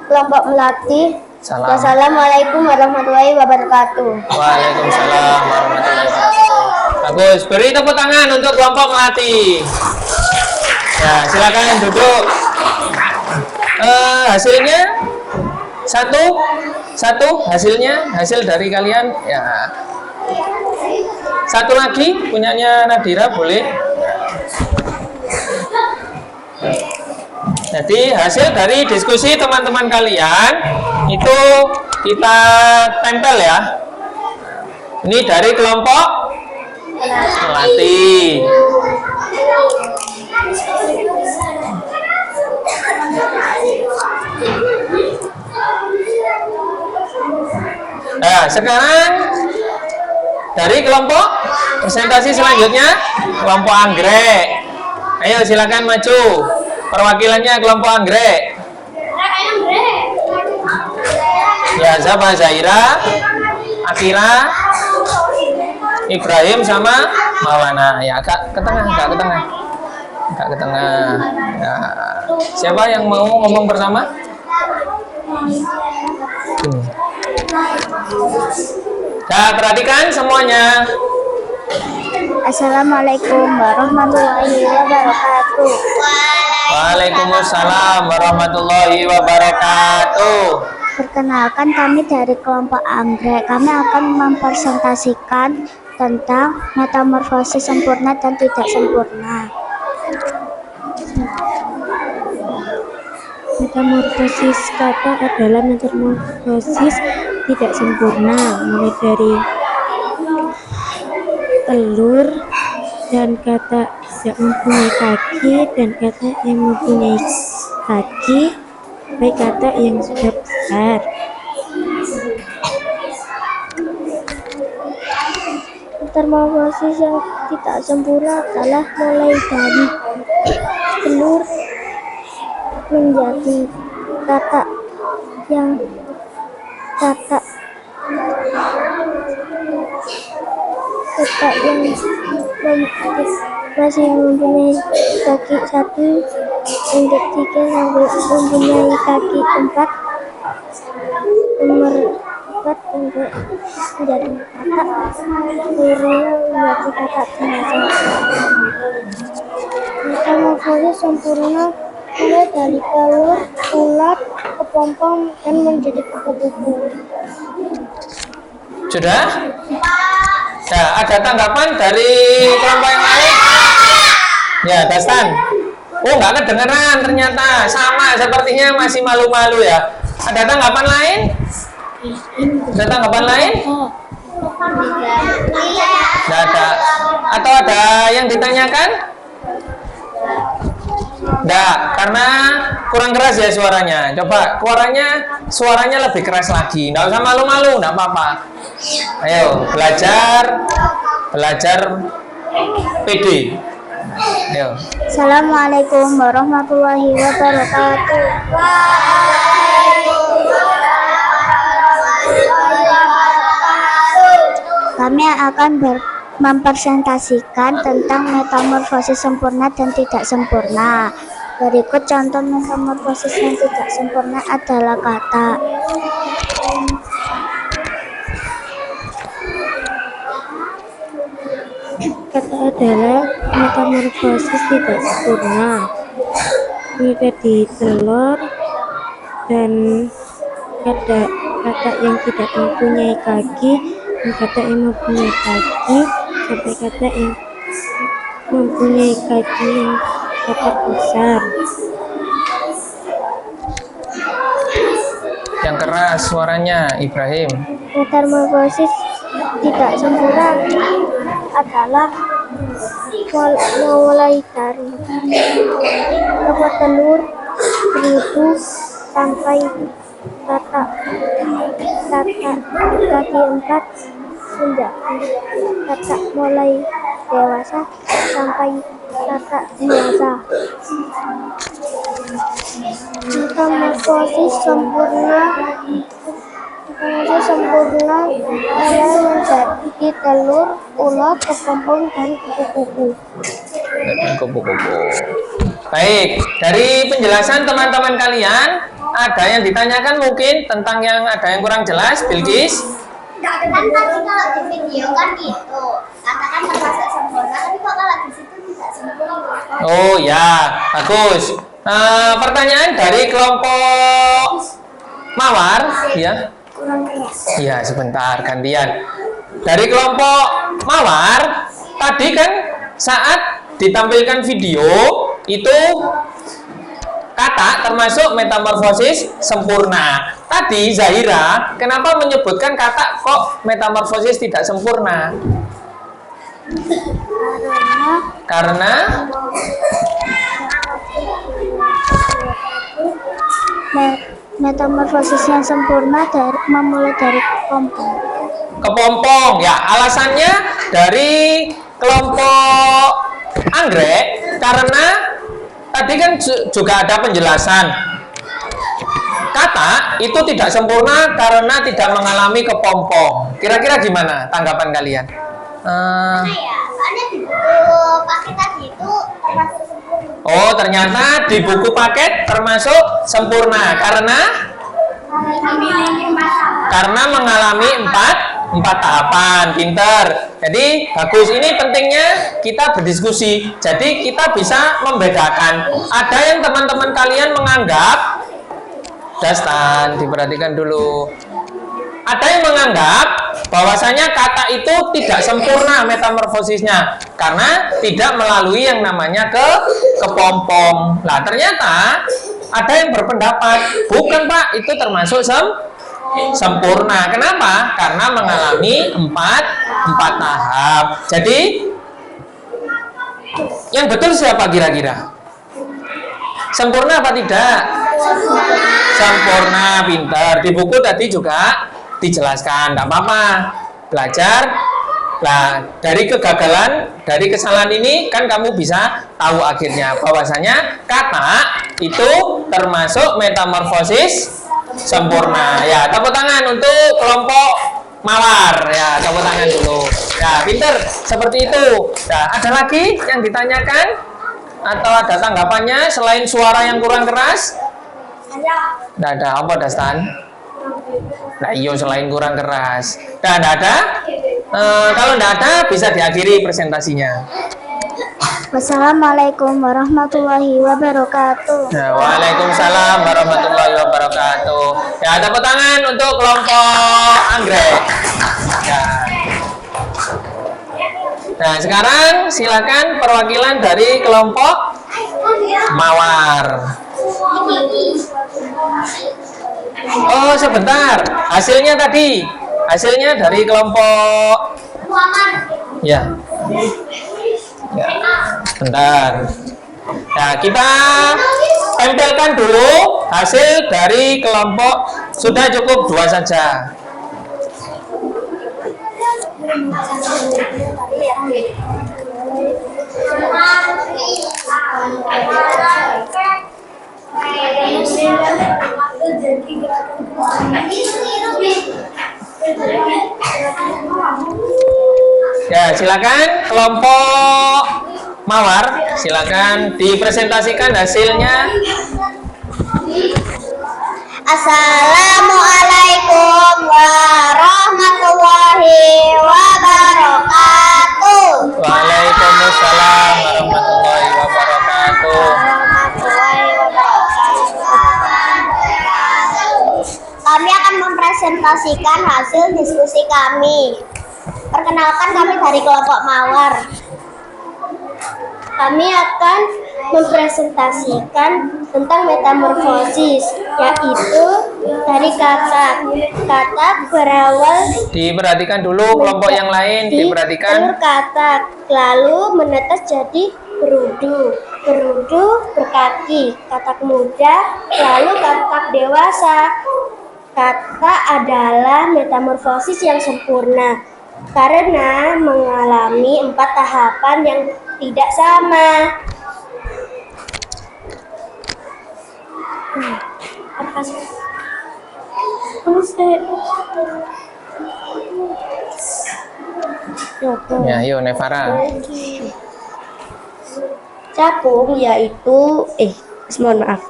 kelompok melati. Salam. Wassalamualaikum warahmatullahi wabarakatuh. Waalaikumsalam warahmatullahi wabarakatuh. Bagus, beri tepuk tangan untuk kelompok melati. Ya, silakan duduk. Hasilnya satu hasilnya, hasil dari kalian. Ya, satu lagi punyanya Nadira, boleh. Jadi hasil dari diskusi teman-teman kalian itu kita tempel ya. Ini dari kelompok melati. Nah, sekarang dari kelompok presentasi selanjutnya kelompok anggrek. Ayo silakan maju. Perwakilannya kelompok anggrek. Ya, siapa? Zaira, Akira, Ibrahim sama Maulana. Ya, agak ke tengah, agak ke tengah. Agak ke tengah. Ya. Siapa yang mau ngomong pertama? Nah, perhatikan semuanya. Assalamualaikum warahmatullahi wabarakatuh. Waalaikumsalam warahmatullahi wabarakatuh. Perkenalkan, kami dari kelompok anggrek. Kami akan mempresentasikan tentang metamorfosis sempurna dan tidak sempurna. Metamorfosis kata adalah metamorfosis tidak sempurna, mulai dari telur dan kata tidak mempunyai kaki dan kata yang mempunyai kaki, baik kata yang sudah besar. Metamorfosis yang tidak sempurna adalah mulai dari telur menjadi kata yang Kata yang masih mempunyai kaki 1, yang ketiga mempunyai kaki 4, nomor 4 untuk menjadi kata, seluruhnya menjadi kata jenazah. Metamorfosis sempurna mulai dari telur, ulat, kepompong, dan menjadi kupu-kupu. Sudah? Ya, ada tanggapan dari kelompok yang lain? Ya, Dastan. Oh, nggak kedengeran ternyata. Sama, sepertinya masih malu-malu ya. Ada tanggapan lain? Ada tanggapan lain? Nggak ada. Atau ada yang ditanyakan? Nggak, karena kurang keras ya suaranya. Coba suaranya lebih keras lagi. Nggak usah malu-malu, nggak apa-apa. Ayo, belajar PD. Ayo. Assalamualaikum warahmatullahi wabarakatuh. Kami akan mempresentasikan tentang metamorfosis sempurna dan tidak sempurna. Berikut contoh metamorfosis yang tidak sempurna adalah kata. Kata adalah metamorfosis tidak sempurna menjadi telur, dan kata yang tidak mempunyai kaki, dan kata yang mempunyai kaki, sampai kata yang mempunyai kaki yang dapat besar. Yang keras suaranya, Ibrahim. Metamorfosis tidak sempurna adalah mulai dari lepas telur, beribu, sampai kata kaki 4 menjadi kata mulai dewasa sampai kata dewasa. Metamorfosis sempurna mulai menjadi telur, ulat, kepompong, dan kupu-kupu. Baik, dari penjelasan teman-teman kalian, ada yang ditanyakan mungkin tentang yang ada yang kurang jelas, Bilqis? Kan tadi kalau di video kan gitu, katakan termasuk sempurna, tapi kok kalau di situ tidak sempurna. Oh ya, bagus. Pertanyaan dari kelompok Mawar, ya? Iya, sebentar, gantian. Dari kelompok Mawar, tadi kan saat ditampilkan video itu kata termasuk metamorfosis sempurna. Tadi Zahira, kenapa menyebutkan kata kok metamorfosis tidak sempurna? Karena metamorfosis yang sempurna memulai dari kepompong. Ya, alasannya dari kelompok anggrek karena tadi kan juga ada penjelasan kata itu tidak sempurna karena tidak mengalami kepompong. Kira-kira gimana tanggapan kalian? Ya, soalnya di buku paket tadi itu termasuk sempurna. Oh, ternyata di buku paket termasuk sempurna karena mengalami empat tahapan. Pinter. Jadi bagus, ini pentingnya kita berdiskusi. Jadi kita bisa membedakan. Ada yang teman-teman kalian menganggap, Dastan, diperhatikan dulu. Ada yang menganggap bahwasanya kata itu tidak sempurna metamorfosisnya karena tidak melalui yang namanya kepompong. Nah, ternyata ada yang berpendapat, bukan Pak, itu termasuk sempurna. Kenapa? Karena mengalami empat tahap. Jadi yang betul siapa kira-kira? Sempurna apa tidak? Sempurna, pintar. Di buku tadi juga dijelaskan, tidak apa-apa. Belajar. Nah, dari kegagalan, dari kesalahan ini kan kamu bisa tahu akhirnya bahwasanya kata itu termasuk metamorfosis sempurna. Ya, tepuk tangan untuk kelompok mawar. Ya, tepuk tangan dulu. Ya, pinter. Seperti itu. Nah, ada lagi yang ditanyakan? Atau ada tanggapannya selain suara yang kurang keras? Nggak ada. Apa, Dastan? Nah, iyo selain kurang keras. Dan ada? Kalau nggak ada, bisa diakhiri presentasinya. Wassalamualaikum warahmatullahi wabarakatuh. Nah, waalaikumsalam warahmatullahi wabarakatuh. Ya, tepuk tangan untuk kelompok anggrek. Ya. Nah, sekarang silakan perwakilan dari kelompok mawar. Oh, sebentar. Hasilnya tadi. Hasilnya dari kelompok. Ya. Ya, sebentar. Nah, kita tempelkan dulu hasil dari kelompok. Sudah cukup 2 saja. Ya, silakan kelompok mawar, silakan dipresentasikan hasilnya. Assalamualaikum warahmatullahi wabarakatuh. Waalaikumsalam warahmatullahi wabarakatuh. Kami akan mempresentasikan hasil diskusi kami. Perkenalkan, kami dari kelompok mawar. Kami akan mempresentasikan tentang metamorfosis, yaitu dari kata berawal. Diperhatikan dulu kelompok yang lain, diperhatikan. Telur katak, lalu menetes jadi berudu. Berudu berkaki, katak muda, lalu katak dewasa. Katak adalah metamorfosis yang sempurna karena mengalami 4 tahapan yang tidak sama. Ya, yuk Nevara. Capung mohon maaf.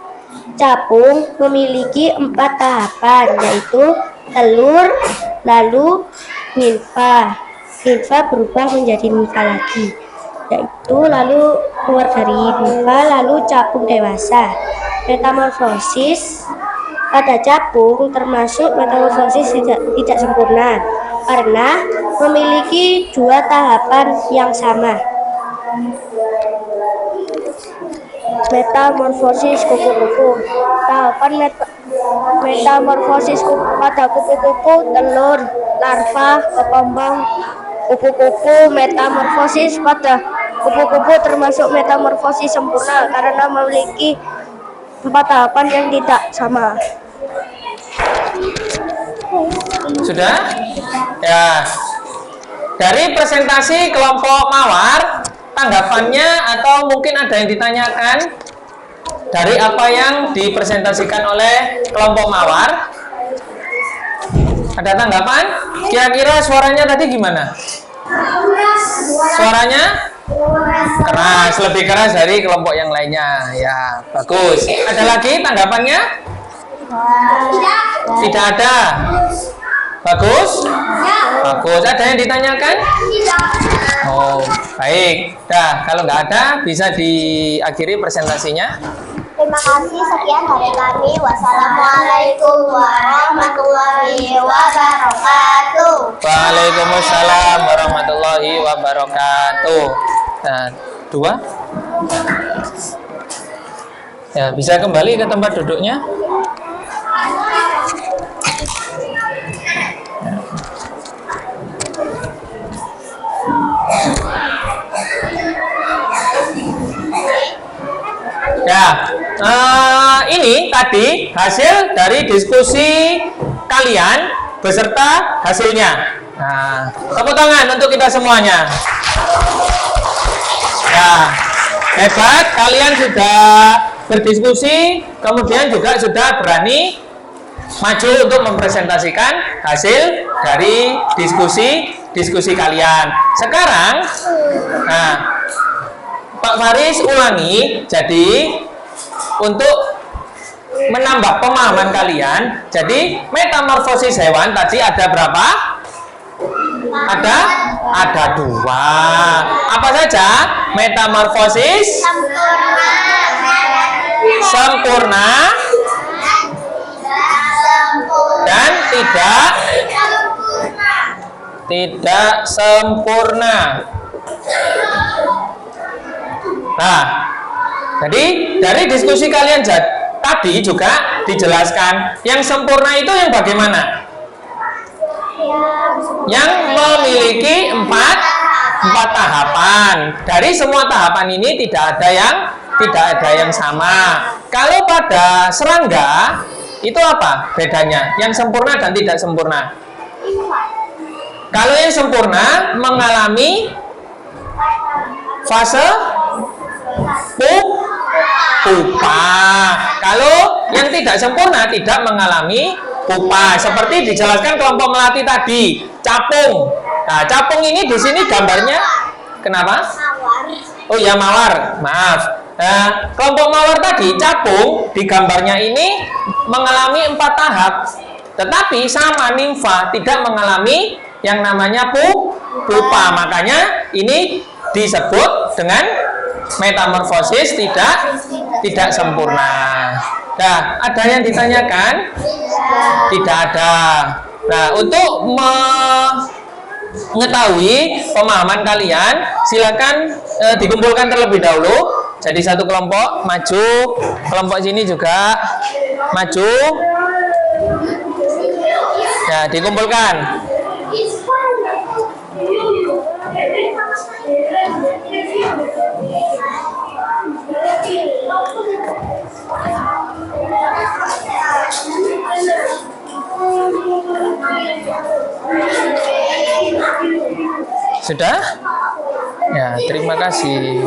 Capung memiliki 4 tahapan, yaitu telur, lalu nimfa. Nimfa berubah menjadi nimfa lagi, yaitu lalu keluar dari nimfa, lalu capung dewasa. Metamorfosis pada capung termasuk metamorfosis tidak sempurna karena memiliki 2 tahapan yang sama. Metamorfosis kupu-kupu. Tahapan metamorfosis pada kupu-kupu, telur, larva, kepompong, kupu-kupu. Metamorfosis pada kupu-kupu termasuk metamorfosis sempurna karena memiliki 4 tahapan yang tidak sama. Sudah? Ya. Dari presentasi kelompok mawar, tanggapannya atau mungkin ada yang ditanyakan dari apa yang dipresentasikan oleh kelompok mawar? Ada tanggapan? Kira-kira suaranya tadi gimana? Suaranya keras, lebih keras dari kelompok yang lainnya. Ya, bagus. Ada lagi tanggapannya? Tidak ada. Bagus? Bagus. Ada yang ditanyakan? Oh, baik. Dah, kalau nggak ada, bisa diakhiri presentasinya. Terima kasih, sekian dari kami. Wassalamualaikum warahmatullahi wabarakatuh. Waalaikumsalam warahmatullahi wabarakatuh. Nah, 2. Ya, bisa kembali ke tempat duduknya. Ya, ini tadi hasil dari diskusi kalian beserta hasilnya. Nah, tepuk tangan untuk kita semuanya. Ya, hebat, kalian sudah berdiskusi, kemudian juga sudah berani maju untuk mempresentasikan hasil dari diskusi kalian. Sekarang, nah, Pak Faris ulangi. Jadi untuk menambah pemahaman kalian, jadi metamorfosis hewan tadi ada berapa? Ada 2. Apa saja? Metamorfosis sempurna dan tidak sempurna. Nah, jadi dari diskusi kalian tadi juga dijelaskan yang sempurna itu yang bagaimana? Yang memiliki 4 tahapan. Dari semua tahapan ini tidak ada yang sama. Kalau pada serangga itu apa bedanya? Yang sempurna dan tidak sempurna. Kalau yang sempurna mengalami fase pupa. Kalau yang tidak sempurna tidak mengalami pupa. Seperti dijelaskan kelompok melati tadi, capung. Nah, capung ini di sini gambarnya kenapa? Oh ya, mawar. Maaf. Nah, kelompok mawar tadi, capung, di gambarnya ini mengalami 4 tahap. Tetapi sama nimfa tidak mengalami yang namanya pupa. Makanya ini disebut dengan metamorfosis tidak sempurna. Nah, ada yang ditanyakan? Tidak ada. Nah, untuk mengetahui pemahaman kalian, silakan dikumpulkan terlebih dahulu. Jadi satu kelompok maju, kelompok sini juga maju. Ya, dikumpulkan. Sudah? Ya, terima kasih.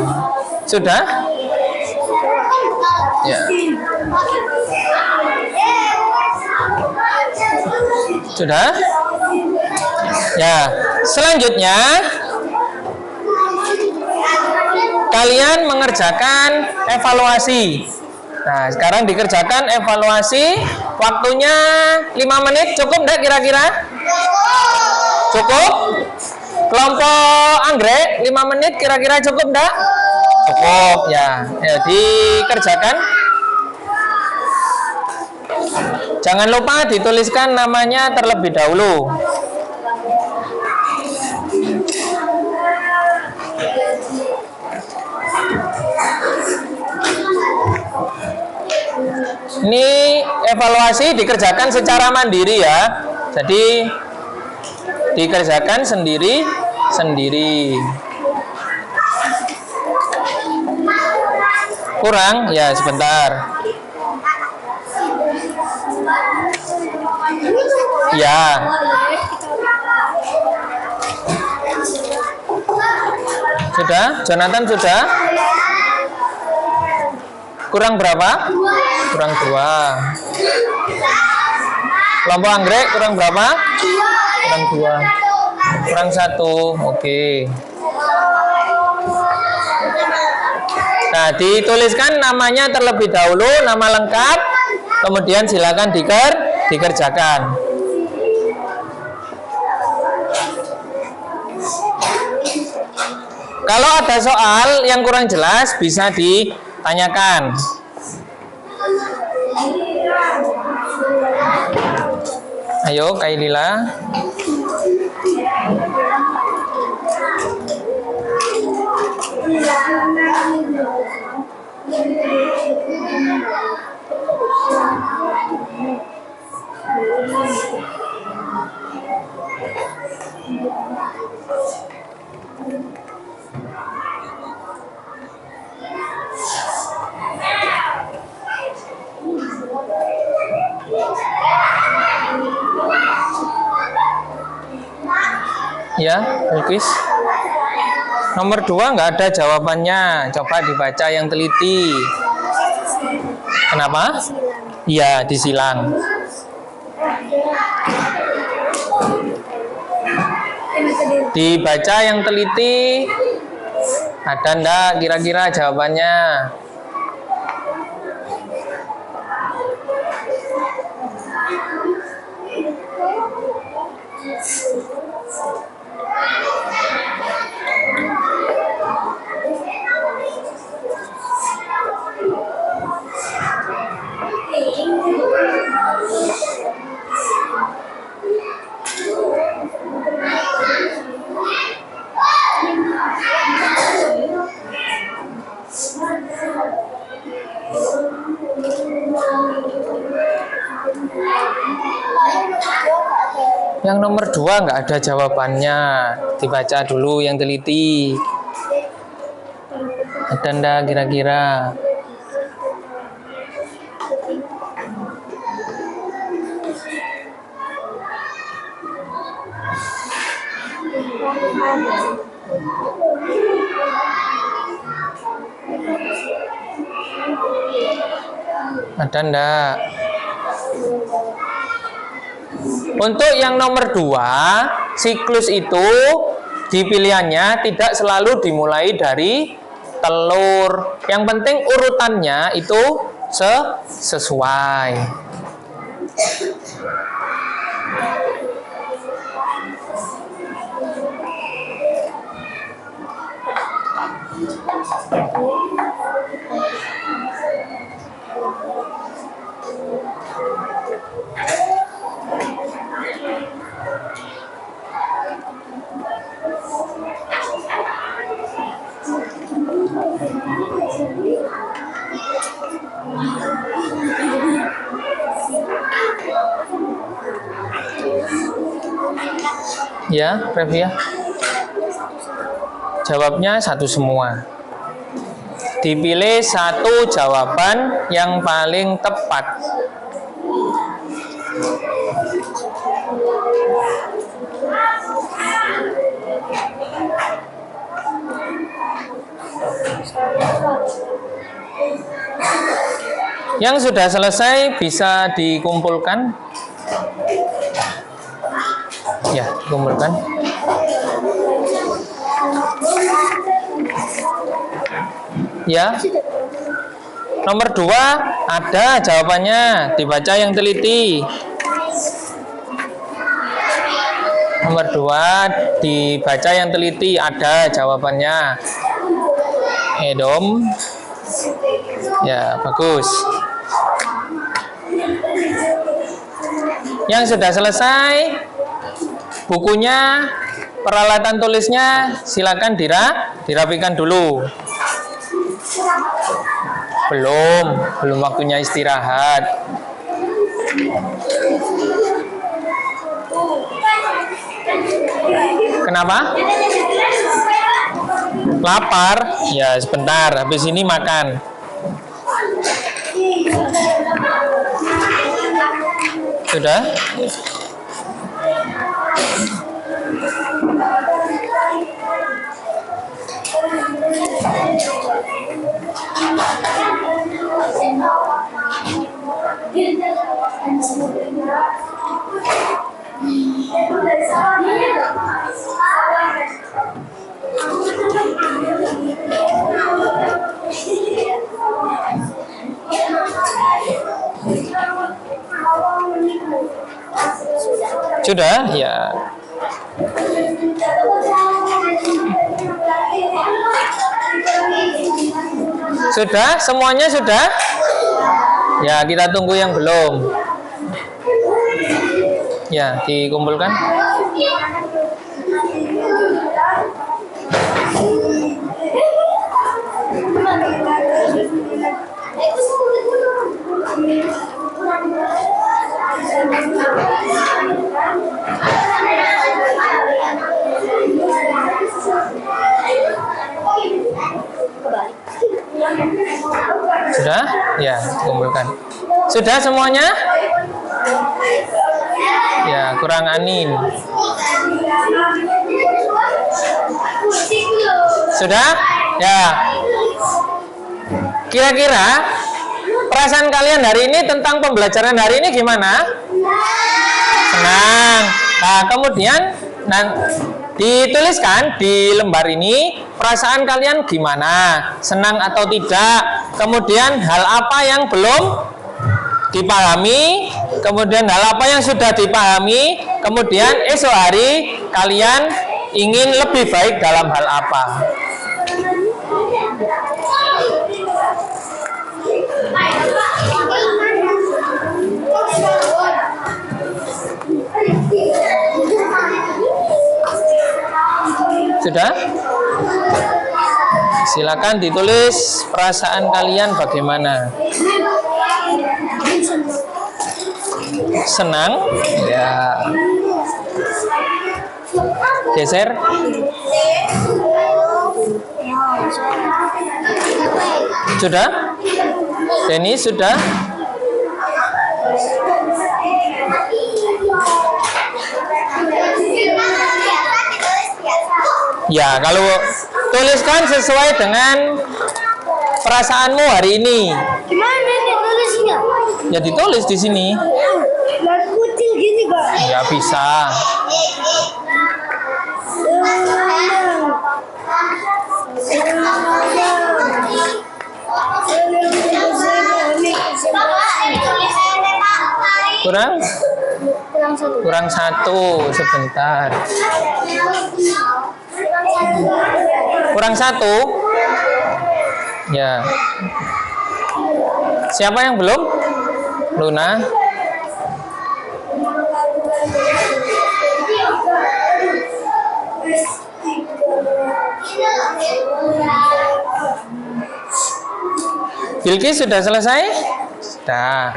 Sudah? Ya. Sudah? Ya, selanjutnya kalian mengerjakan evaluasi. Nah, sekarang dikerjakan evaluasi. Waktunya 5 menit, cukup enggak kira-kira? Cukup? Kelompok anggrek 5 menit kira-kira cukup enggak? Cukup ya. Ya, dikerjakan. Jangan lupa dituliskan namanya terlebih dahulu. Ini evaluasi dikerjakan secara mandiri ya. Jadi dikerjakan sendiri. Kurang? Ya, sebentar. Ya. Sudah? Jonathan sudah? Kurang berapa? Kurang 2. Kelompok anggrek kurang berapa? Kurang 2. Kurang 1. Oke. Nah, dituliskan namanya terlebih dahulu, nama lengkap, kemudian silakan dikerjakan. Kalau ada soal yang kurang jelas bisa ditanyakan. Ayo, Kailila. Ya, Bilqis. Nomor 2 nggak ada jawabannya. Coba dibaca yang teliti. Kenapa? Iya, disilang. Dibaca yang teliti. Ada ndak kira-kira jawabannya? Yang nomor 2 nggak ada jawabannya. Dibaca dulu yang teliti. Ada ndak kira-kira? Ada ndak? Untuk yang nomor 2, siklus itu di pilihannya tidak selalu dimulai dari telur. Yang penting urutannya itu sesuai. Ya, Revia. Jawabnya satu semua. Dipilih satu jawaban yang paling tepat. Yang sudah selesai bisa dikumpulkan. Ya, kumpulkan. Ya. Nomor 2 ada jawabannya, dibaca yang teliti. Nomor 2 dibaca yang teliti, ada jawabannya. Edom. Ya, bagus. Yang sudah selesai bukunya, peralatan tulisnya silakan dirapikan dulu. Belum waktunya istirahat. Kenapa? Lapar? Ya, sebentar, habis ini makan. Sudah? Sudah? Ya. Sudah? Semuanya sudah? Ya, kita tunggu yang belum. Ya, dikumpulkan. Sudah? Ya, kumpulkan. Sudah semuanya? Ya, kurang anin. Sudah? Ya. Kira-kira perasaan kalian hari ini tentang pembelajaran hari ini gimana? senang. Nah, kemudian dituliskan di lembar ini perasaan kalian gimana, senang atau tidak, kemudian hal apa yang belum dipahami, kemudian hal apa yang sudah dipahami, kemudian esok hari kalian ingin lebih baik dalam hal apa. Sudah? Silakan ditulis perasaan kalian bagaimana. Senang? Ya. Geser. Sudah? Denny sudah? Ya, kalau tuliskan sesuai dengan perasaanmu hari ini. Gimana nih tulisnya? Ya ditulis di sini. Kucing gini kok. Ya bisa. Kurang satu sebentar. Kurang satu. Ya. Siapa yang belum? Luna. Bilqis sudah selesai? Sudah.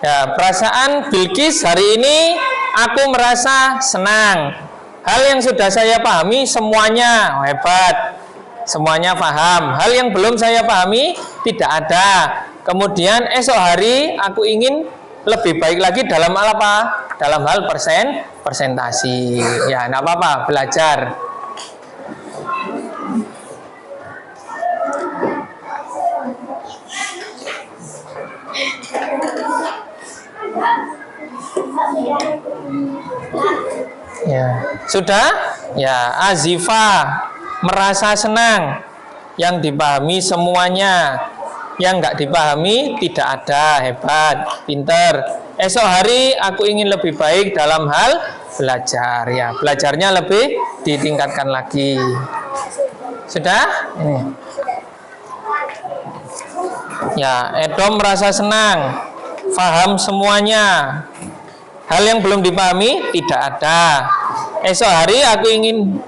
Ya, perasaan Bilqis hari ini aku merasa senang. Hal yang sudah saya pahami semuanya hebat. Semuanya paham. Hal yang belum saya pahami tidak ada. Kemudian esok hari aku ingin lebih baik lagi dalam hal apa? Dalam hal presentasi. Ya, enggak apa-apa, belajar. Ya, sudah? Ya, Azifa merasa senang. Yang dipahami semuanya. Yang nggak dipahami tidak ada. Hebat, pinter. Esok hari aku ingin lebih baik dalam hal belajar. Ya, belajarnya lebih ditingkatkan lagi. Sudah? Ini. Ya, Edom merasa senang. Paham semuanya. Hal yang belum dipahami tidak ada. Esok hari aku ingin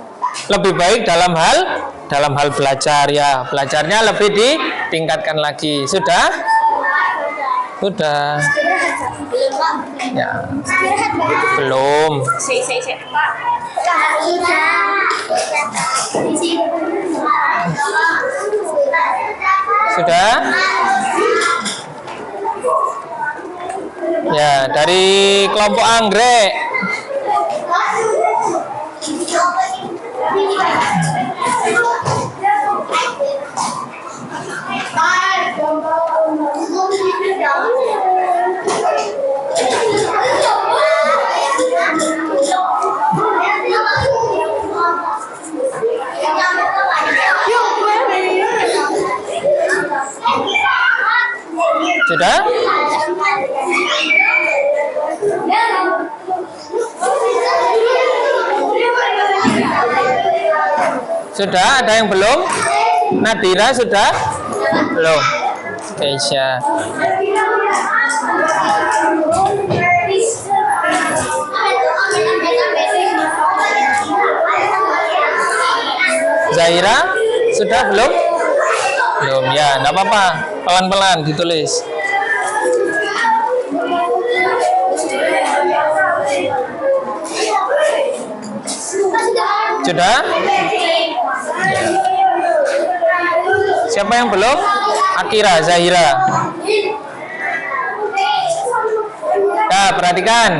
lebih baik dalam hal belajar. Ya, belajarnya lebih ditingkatkan lagi. Sudah? Sudah. Ya. Belum. Sudah? Ya, dari kelompok anggrek. Sudah? Sudah? Ada yang belum? Nadira sudah? Belum. Keisha. Zaira sudah belum? Belum ya, enggak apa-apa. Pelan-pelan ditulis. Sudah? Ya. Siapa yang belum? Akira, Zahira. Nah, perhatikan.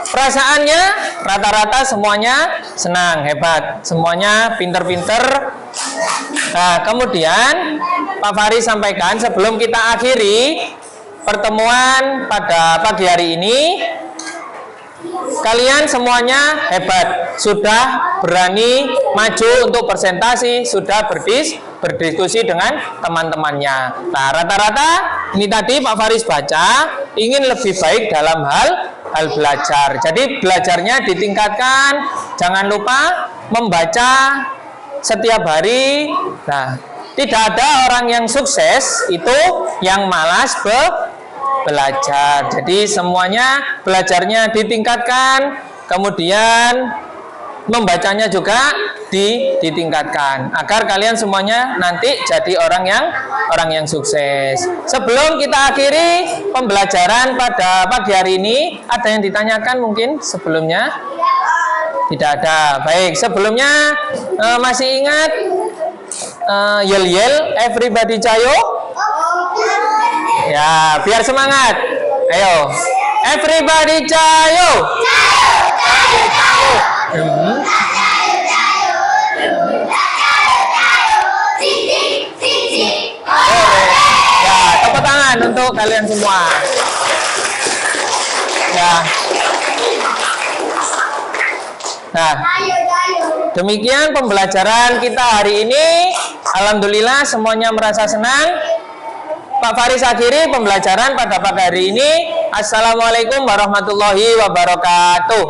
Perasaannya rata-rata semuanya senang, hebat. Semuanya pinter-pinter. Nah, kemudian Pak Faris sampaikan sebelum kita akhiri pertemuan pada pagi hari ini, kalian semuanya hebat, sudah berani maju untuk presentasi, sudah berdiskusi dengan teman-temannya. Nah, rata-rata ini tadi Pak Faris baca ingin lebih baik dalam hal belajar. Jadi belajarnya ditingkatkan, jangan lupa membaca setiap hari. Nah, tidak ada orang yang sukses itu yang malas belajar. Jadi semuanya belajarnya ditingkatkan, kemudian membacanya juga ditingkatkan agar kalian semuanya nanti jadi orang yang sukses. Sebelum kita akhiri pembelajaran pada pagi hari ini, ada yang ditanyakan mungkin sebelumnya? Tidak ada. Baik, sebelumnya masih ingat yel-yel everybody cayo? Ya, biar semangat. Ayo. Everybody cayo. Ya, tepuk tangan untuk kalian semua. Ya. Nah, demikian pembelajaran kita hari ini. Alhamdulillah semuanya merasa senang. Pak Faris akhiri pembelajaran pada pagi hari ini. Assalamualaikum warahmatullahi wabarakatuh.